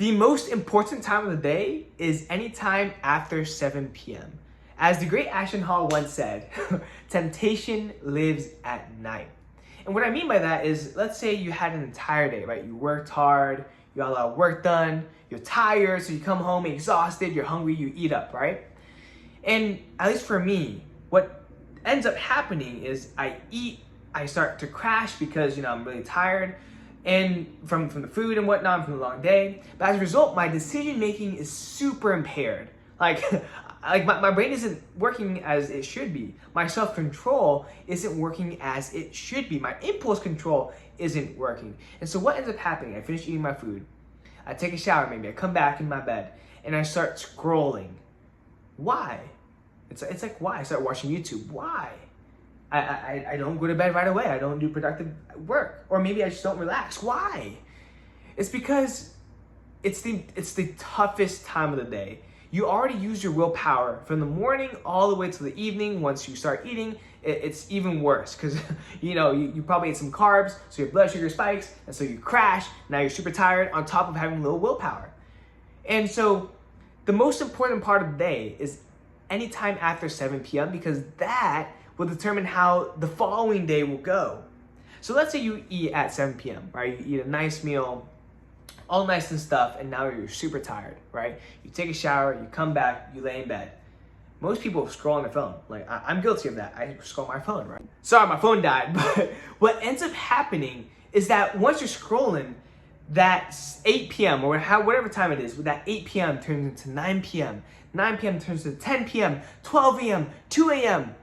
The most important time of the day is anytime after 7 p.m. As the great Ashton Hall once said, temptation lives at night. And what I mean by that is, let's say you had an entire day, right? You worked hard, you got a lot of work done, you're tired, so you come home exhausted, you're hungry, you eat up, right? And at least for me, what ends up happening is I eat, I start to crash because, I'm really tired, and from the food and whatnot, from the long day. But as a result, my decision making is super impaired. Like my brain isn't working as it should be. My self-control isn't working as it should be. My impulse control isn't working. And so what ends up happening, I finish eating my food, I take a shower maybe, I come back in my bed, and I start scrolling. Why? It's like, why? I start watching YouTube. Why? I don't go to bed right away. I don't do productive work. Or maybe I just don't relax. Why? It's because it's the toughest time of the day. You already use your willpower from the morning all the way to the evening. Once you start eating, it's even worse because you probably ate some carbs, so your blood sugar spikes, and so you crash. Now you're super tired on top of having little willpower. And so the most important part of the day is anytime after 7 p.m. because that will determine how the following day will go. So let's say you eat at 7 p.m., right? You eat a nice meal, all nice and stuff, and now you're super tired, right? You take a shower, you come back, you lay in bed. Most people scroll on their phone. Like, I'm guilty of that. I scroll my phone, right? Sorry, my phone died, but what ends up happening is that once you're scrolling, that 8 p.m. or whatever time it is, that 8 p.m. turns into 9 p.m., 9 p.m. turns to 10 p.m., 12 a.m., 2 a.m.,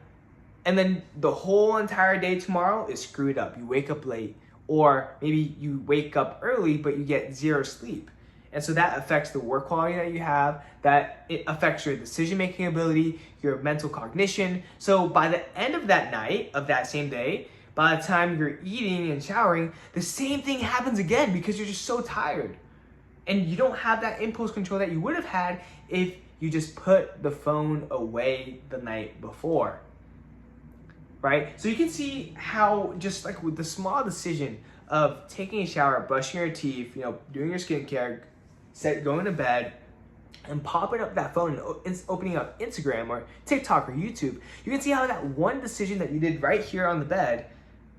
and then the whole entire day tomorrow is screwed up. You wake up late, or maybe you wake up early, but you get zero sleep. And so that affects the work quality that you have, that it affects your decision-making ability, your mental cognition. So by the end of that night, of that same day, by the time you're eating and showering, the same thing happens again because you're just so tired. And you don't have that impulse control that you would have had if you just put the phone away the night before. Right? So you can see how just like with the small decision of taking a shower, brushing your teeth, doing your skincare, going to bed, and popping up that phone and opening up Instagram or TikTok or YouTube, you can see how that one decision that you did right here on the bed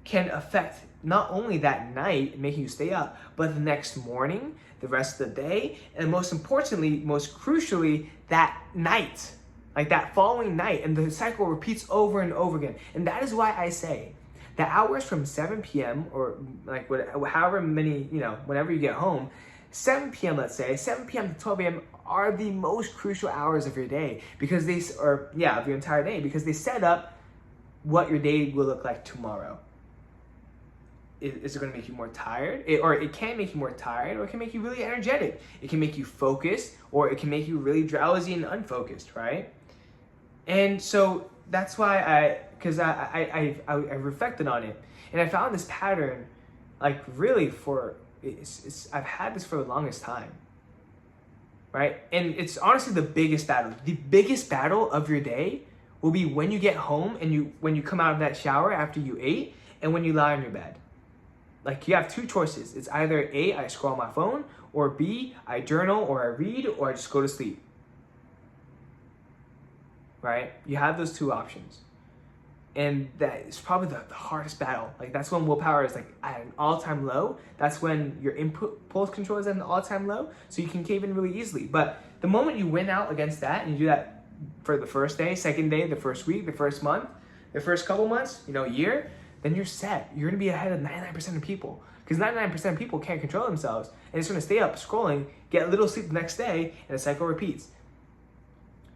can affect not only that night, making you stay up, but the next morning, the rest of the day, and most importantly, most crucially, that night. Like that following night, and the cycle repeats over and over again. And that is why I say the hours from 7 p.m. or like however many, whenever you get home, 7 p.m. let's say, 7 p.m. to 12 a.m. are the most crucial hours of your day of your entire day, because they set up what your day will look like tomorrow. Is it going to make you more tired? It can make you more tired, or it can make you really energetic. It can make you focused, or it can make you really drowsy and unfocused, right? And so that's why I reflected on it, and I found this pattern, like really I've had this for the longest time, right? And it's honestly the biggest battle. The biggest battle of your day will be when you get home and when you come out of that shower after you ate, and when you lie on your bed. Like, you have two choices. It's either A, I scroll my phone, or B, I journal, or I read, or I just go to sleep. Right? You have those two options. And that is probably the hardest battle. Like, that's when willpower is like at an all-time low. That's when your impulse control is at an all-time low. So you can cave in really easily. But the moment you win out against that, and you do that for the first day, second day, the first week, the first month, the first couple months, year, then you're set. You're gonna be ahead of 99% of people. Because 99% of people can't control themselves, and it's gonna stay up scrolling, get little sleep the next day, and the cycle repeats.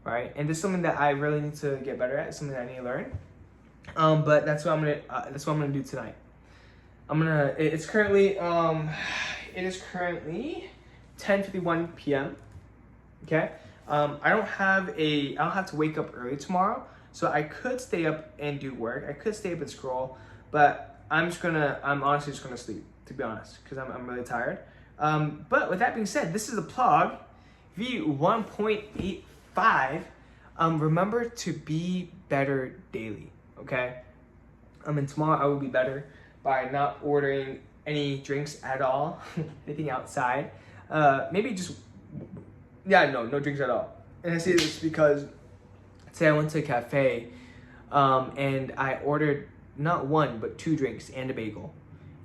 Right? And this is something that I really need to get better at. It's something that I need to learn. But that's what I'm gonna do tonight. It's currently 10:51 p.m. Okay. I don't have to wake up early tomorrow, so I could stay up and do work. I could stay up and scroll, but I'm honestly just gonna sleep, to be honest, because I'm really tired. But with that being said, this is a PLOG V1.85. Remember to be better daily, okay? And tomorrow I will be better by not ordering any drinks at all, anything outside. Maybe just, yeah, no drinks at all. And I say this because today I went to a cafe and I ordered not one, but 2 drinks and a bagel.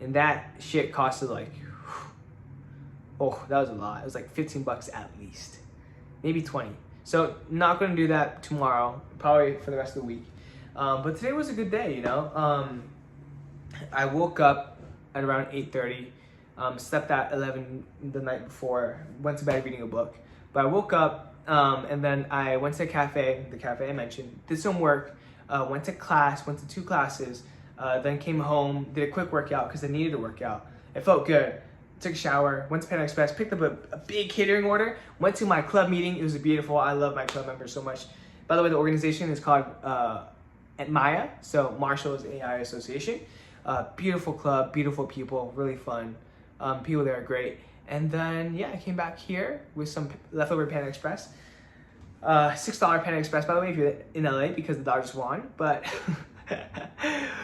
And that shit costed like, oh, that was a lot. It was like 15 bucks at least, maybe 20. So not gonna do that tomorrow, probably for the rest of the week. But today was a good day, you know. I woke up at around 8:30, slept at 11 the night before, went to bed reading a book. But I woke up and then I went to the cafe I mentioned, did some work, went to class, went to 2 classes, then came home, did a quick workout because I needed a workout. It felt good. Took a shower, went to Panda Express, picked up a big catering order, went to my club meeting. It was beautiful. I love my club members so much. By the way, the organization is called MAIA, so Marshall's AI Association. Beautiful club, beautiful people, really fun. People there are great. And then, yeah, I came back here with some leftover Panda Express. $6 Panda Express, by the way, if you're in LA, because the Dodgers won. But,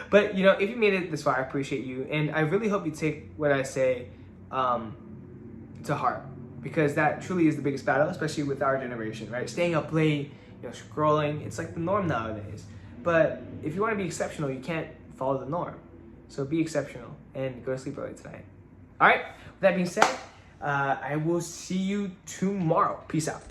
but you know, if you made it this far, I appreciate you. And I really hope you take what I say to heart, because that truly is the biggest battle, especially with our generation, right? Staying up late, you know, scrolling, it's like the norm nowadays. But if you want to be exceptional, you can't follow the norm. So be exceptional and go to sleep early tonight. All right, with that being said, I will see you tomorrow. Peace out.